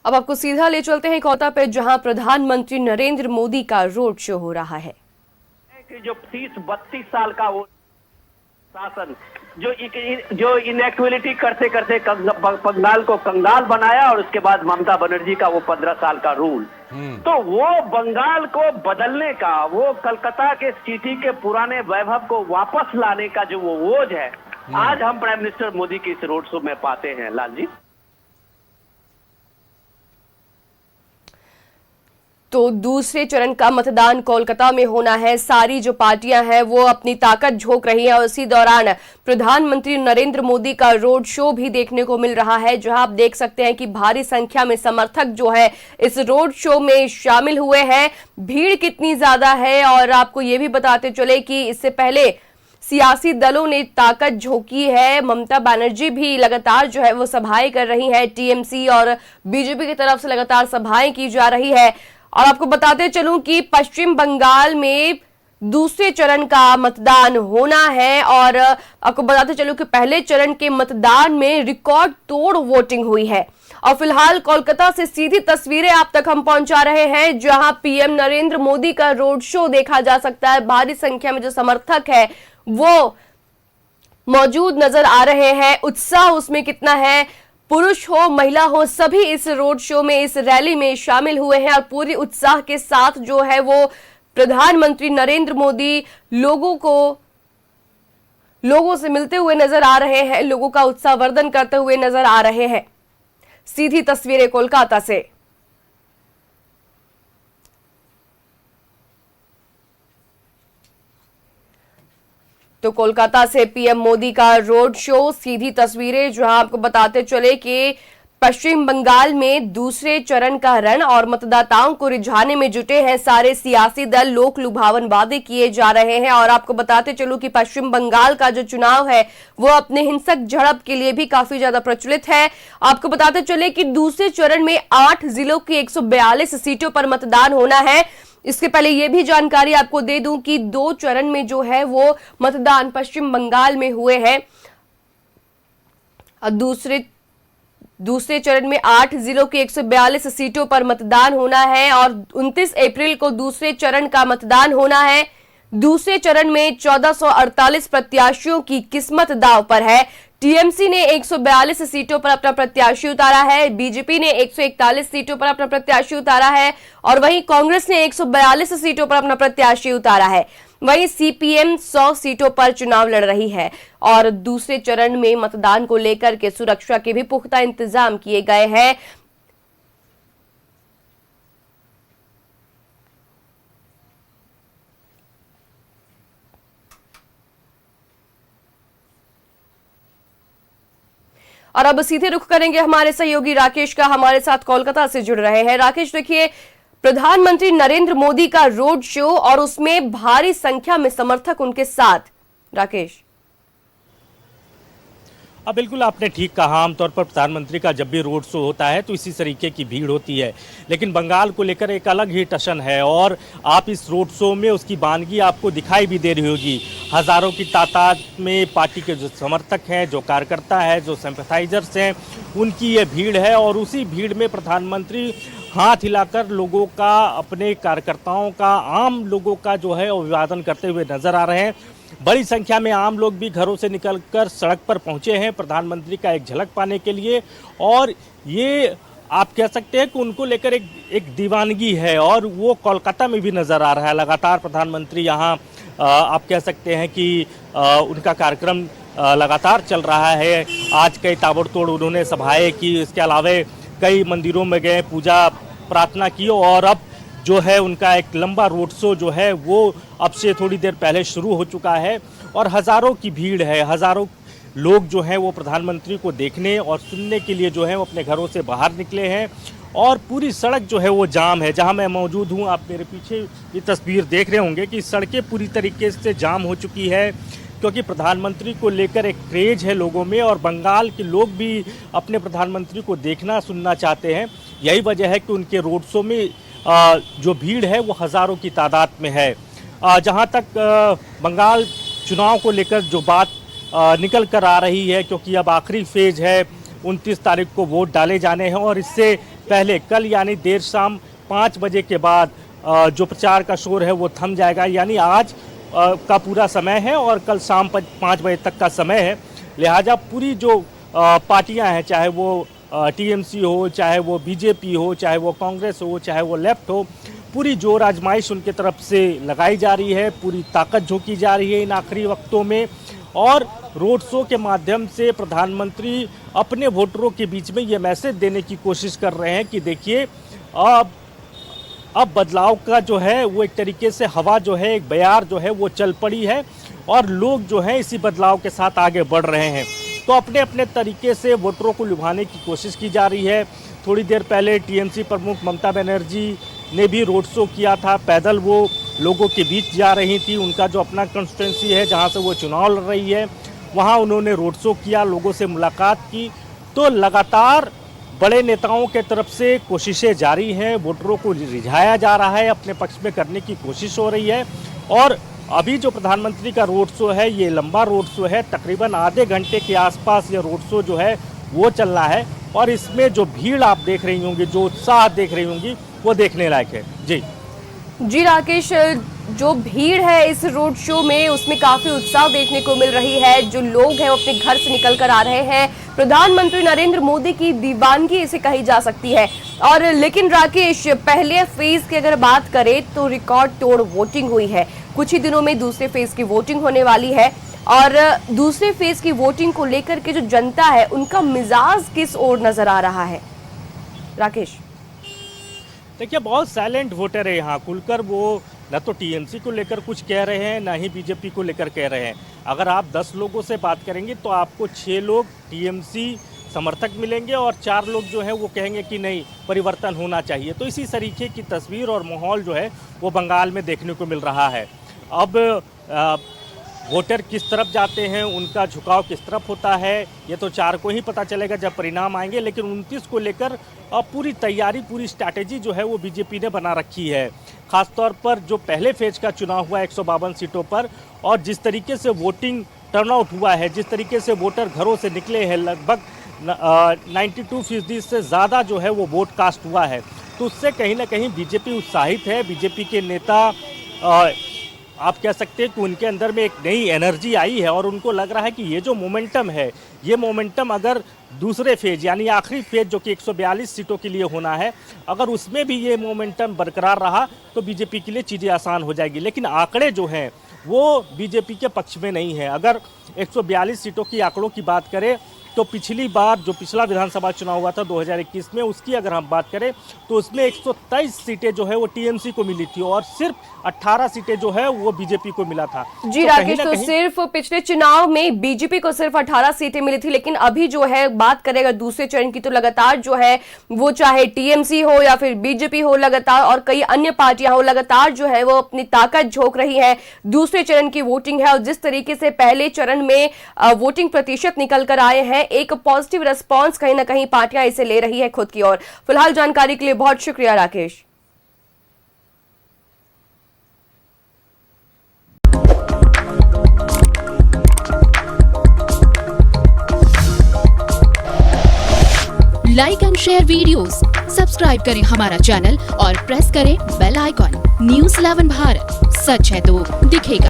अब आपको सीधा ले चलते हैं कोलकाता पे, जहां प्रधानमंत्री नरेंद्र मोदी का रोड शो हो रहा है। कि जो 30-32 साल का वो शासन जो इनएक्टिविटी करते करते बंगाल को कंगाल बनाया, और उसके बाद ममता बनर्जी का वो 15 साल का रूल, तो वो बंगाल को बदलने का, वो कलकत्ता के सिटी के पुराने वैभव को वापस लाने का जो वो ओज है, आज हम प्राइम मिनिस्टर मोदी की इस रोड शो में पाते हैं। लाल जी, तो दूसरे चरण का मतदान कोलकाता में होना है। सारी जो पार्टियां हैं वो अपनी ताकत झोंक रही हैं और इसी दौरान प्रधानमंत्री नरेंद्र मोदी का रोड शो भी देखने को मिल रहा है, जहां आप देख सकते हैं कि भारी संख्या में समर्थक जो है इस रोड शो में शामिल हुए हैं। भीड़ कितनी ज्यादा है, और आपको ये भी बताते चले कि इससे पहले सियासी दलों ने ताकत झोंकी है। ममता बनर्जी भी लगातार जो है वो सभाएं कर रही है, टीएमसी और बीजेपी की तरफ से लगातार सभाएं की जा रही है। और आपको बताते चलूं कि पश्चिम बंगाल में दूसरे चरण का मतदान होना है, और आपको बताते चलूं कि पहले चरण के मतदान में रिकॉर्ड तोड़ वोटिंग हुई है। और फिलहाल कोलकाता से सीधी तस्वीरें आप तक हम पहुंचा रहे हैं, जहां पीएम नरेंद्र मोदी का रोड शो देखा जा सकता है। भारी संख्या में जो समर्थक है वो मौजूद नजर आ रहे हैं। उत्साह उसमें कितना है, पुरुष हो महिला हो सभी इस रोड शो में, इस रैली में शामिल हुए हैं और पूरी उत्साह के साथ जो है वो प्रधानमंत्री नरेंद्र मोदी लोगों से मिलते हुए नजर आ रहे हैं, लोगों का उत्साहवर्धन करते हुए नजर आ रहे हैं। सीधी तस्वीरें कोलकाता से। तो कोलकाता से पीएम मोदी का रोड शो, सीधी तस्वीरें, जहां आपको बताते चले कि पश्चिम बंगाल में दूसरे चरण का रण और मतदाताओं को रिझाने में जुटे हैं सारे सियासी दल। लोक लुभावन वादे किए जा रहे हैं। और आपको बताते चलूं कि पश्चिम बंगाल का जो चुनाव है वो अपने हिंसक झड़प के लिए भी काफी ज्यादा प्रचलित है। आपको बताते चले कि दूसरे चरण में 8 जिलों की 142 सीटों पर मतदान होना है। इसके पहले यह भी जानकारी आपको दे दूं कि 2 चरण में जो है वो मतदान पश्चिम बंगाल में हुए हैं। दूसरे चरण में 8 जिलों की 142 सीटों पर मतदान होना है और 29 अप्रैल को दूसरे चरण का मतदान होना है। दूसरे चरण में 1448 प्रत्याशियों की किस्मत दांव पर है। टीएमसी ने 142 सीटों पर अपना प्रत्याशी उतारा है, बीजेपी ने 141 सीटों पर अपना प्रत्याशी उतारा है और वहीं कांग्रेस ने 142 सीटों पर अपना प्रत्याशी उतारा है। वहीं सीपीएम 100 सीटों पर चुनाव लड़ रही है और दूसरे चरण में मतदान को लेकर के सुरक्षा के भी पुख्ता इंतजाम किए गए हैं। और अब सीधे रुख करेंगे हमारे सहयोगी राकेश का, हमारे साथ कोलकाता से जुड़ रहे हैं। राकेश, देखिए, प्रधानमंत्री नरेंद्र मोदी का रोड शो और उसमें भारी संख्या में समर्थक उनके साथ। राकेश, बिल्कुल आपने ठीक कहा। आमतौर पर प्रधानमंत्री का जब भी रोड शो होता है तो इसी तरीके की भीड़ होती है, लेकिन बंगाल को लेकर एक अलग ही टशन है और आप इस रोड शो में उसकी वानगी आपको दिखाई भी दे रही होगी। हज़ारों की तादाद में पार्टी के जो समर्थक हैं, जो कार्यकर्ता हैं, जो सिंपैथाइजर्स हैं, उनकी ये भीड़ है और उसी भीड़ में प्रधानमंत्री हाथ हिलाकर लोगों का, अपने कार्यकर्ताओं का, आम लोगों का जो है अभिवादन करते हुए नजर आ रहे हैं। बड़ी संख्या में आम लोग भी घरों से निकलकर सड़क पर पहुंचे हैं प्रधानमंत्री का एक झलक पाने के लिए और ये आप कह सकते हैं कि उनको लेकर एक दीवानगी है और वो कोलकाता में भी नज़र आ रहा है। लगातार प्रधानमंत्री यहाँ आप कह सकते हैं कि उनका कार्यक्रम लगातार चल रहा है। आज कई ताबड़तोड़ उन्होंने सभाएं की, इसके अलावा कई मंदिरों में गए, पूजा प्रार्थना की और अब जो है उनका एक लंबा रोड शो जो है वो अब से थोड़ी देर पहले शुरू हो चुका है और हज़ारों की भीड़ है। हज़ारों लोग जो हैं वो प्रधानमंत्री को देखने और सुनने के लिए जो है वो अपने घरों से बाहर निकले हैं और पूरी सड़क जो है वो जाम है। जहां मैं मौजूद हूं, आप मेरे पीछे ये तस्वीर देख रहे होंगे कि सड़कें पूरी तरीके से जाम हो चुकी है क्योंकि प्रधानमंत्री को लेकर एक क्रेज है लोगों में और बंगाल के लोग भी अपने प्रधानमंत्री को देखना सुनना चाहते हैं। यही वजह है कि उनके रोड शो में जो भीड़ है वो हज़ारों की तादाद में है। जहां तक बंगाल चुनाव को लेकर जो बात निकल कर आ रही है, क्योंकि अब आखिरी फेज है, 29 तारीख को वोट डाले जाने हैं और इससे पहले कल यानी देर शाम 5 बजे के बाद जो प्रचार का शोर है वो थम जाएगा। यानी आज का पूरा समय है और कल शाम 5 बजे तक का समय है। लिहाजा पूरी जो पार्टियां हैं, चाहे वो टीएमसी हो, चाहे वो बीजेपी हो, चाहे वो कांग्रेस हो, चाहे वो लेफ्ट हो, पूरी जोर आजमाइश उनके तरफ से लगाई जा रही है, पूरी ताकत झोंकी जा रही है इन आखिरी वक्तों में। और रोड शो के माध्यम से प्रधानमंत्री अपने वोटरों के बीच में ये मैसेज देने की कोशिश कर रहे हैं कि देखिए अब बदलाव का जो है वो एक तरीके से हवा जो है, एक बयार जो है वो चल पड़ी है और लोग जो है इसी बदलाव के साथ आगे बढ़ रहे हैं। तो अपने अपने तरीके से वोटरों को लुभाने की कोशिश की जा रही है। थोड़ी देर पहले टीएमसी प्रमुख ममता बनर्जी ने भी रोड शो किया था, पैदल वो लोगों के बीच जा रही थी। उनका जो अपना कंस्टिट्यूंसी है जहां से वो चुनाव लड़ रही है, वहां उन्होंने रोड शो किया, लोगों से मुलाकात की। तो लगातार बड़े नेताओं के तरफ से कोशिशें जारी हैं, वोटरों को रिझाया जा रहा है, अपने पक्ष में करने की कोशिश हो रही है। और अभी जो प्रधानमंत्री का रोड शो है, ये लंबा रोड शो है, तकरीबन आधे घंटे के आसपास ये रोड शो जो है वो चल रहा है। और इसमें जो भीड़ आप देख रही होंगी, जो उत्साह देख रही होंगी, वो देखने लायक है। जी राकेश, जो भीड़ है इस रोड शो में उसमें काफी उत्साह देखने को मिल रही है। जो लोग हैं वो अपने घर से निकल कर आ रहे हैं। प्रधानमंत्री नरेंद्र मोदी की दीवानगी इसे कही जा सकती है। और लेकिन राकेश, पहले फेज की अगर बात करें तो रिकॉर्ड तोड़ वोटिंग हुई है। कुछ ही दिनों में दूसरे फेज की वोटिंग होने वाली है और दूसरे फेज की वोटिंग को लेकर के जो जनता है उनका मिजाज किस ओर नजर आ रहा है राकेश? देखिए, बहुत साइलेंट वोटर है यहाँ। खुलकर वो न तो टीएमसी को लेकर कुछ कह रहे हैं, ना ही बीजेपी को लेकर कह रहे हैं। अगर आप 10 लोगों से बात करेंगे तो आपको 6 लोग टीएमसी समर्थक मिलेंगे और 4 लोग जो हैं वो कहेंगे कि नहीं, परिवर्तन होना चाहिए। तो इसी तरीके की तस्वीर और माहौल जो है वो बंगाल में देखने को मिल रहा है। अब वोटर किस तरफ जाते हैं, उनका झुकाव किस तरफ होता है, ये तो 4 को ही पता चलेगा जब परिणाम आएंगे। लेकिन 29 को लेकर पूरी तैयारी, पूरी स्ट्रैटेजी जो है वो बीजेपी ने बना रखी है। खासतौर पर जो पहले फेज का चुनाव हुआ 152 सीटों पर, और जिस तरीके से वोटिंग टर्नआउट हुआ है, जिस तरीके से वोटर घरों से निकले हैं, लगभग 92% से ज़्यादा जो है वो वोट कास्ट हुआ है। तो उससे कहीं ना कहीं बीजेपी उत्साहित है। बीजेपी के नेता आप कह सकते हैं कि उनके अंदर में एक नई एनर्जी आई है और उनको लग रहा है कि ये जो मोमेंटम है, ये मोमेंटम अगर दूसरे फेज यानी आखिरी फेज जो कि 142 सीटों के लिए होना है, अगर उसमें भी ये मोमेंटम बरकरार रहा तो बीजेपी के लिए चीज़ें आसान हो जाएगी। लेकिन आंकड़े जो हैं वो बीजेपी के पक्ष में नहीं है। अगर 142 सीटों की आंकड़ों की बात करें तो पिछली बार जो पिछला विधानसभा चुनाव हुआ था 2021 में, उसकी अगर हम बात करें तो उसमें 123 सीटें जो है वो टीएमसी को मिली थी और सिर्फ 18 सीटें जो है वो बीजेपी को मिला था। जी तो राकेश, तो सिर्फ पिछले चुनाव में बीजेपी को सिर्फ 18 सीटें मिली थी। लेकिन अभी जो है बात करेगा दूसरे चरण की तो लगातार जो है वो चाहे टीएमसी हो या फिर बीजेपी हो लगातार और कई अन्य पार्टियां हो, लगातार जो है वो अपनी ताकत झोंक रही है। दूसरे चरण की वोटिंग है और जिस तरीके से पहले चरण में वोटिंग प्रतिशत निकल कर आए हैं, एक पॉजिटिव रिस्पांस कहीं ना कहीं पार्टियां इसे ले रही है खुद की ओर। फिलहाल जानकारी के लिए बहुत शुक्रिया Rakesh. Like and share videos, subscribe करें हमारा चैनल और प्रेस करें बेल आइकॉन। न्यूज़ 11 भारत, सच है तो दिखेगा।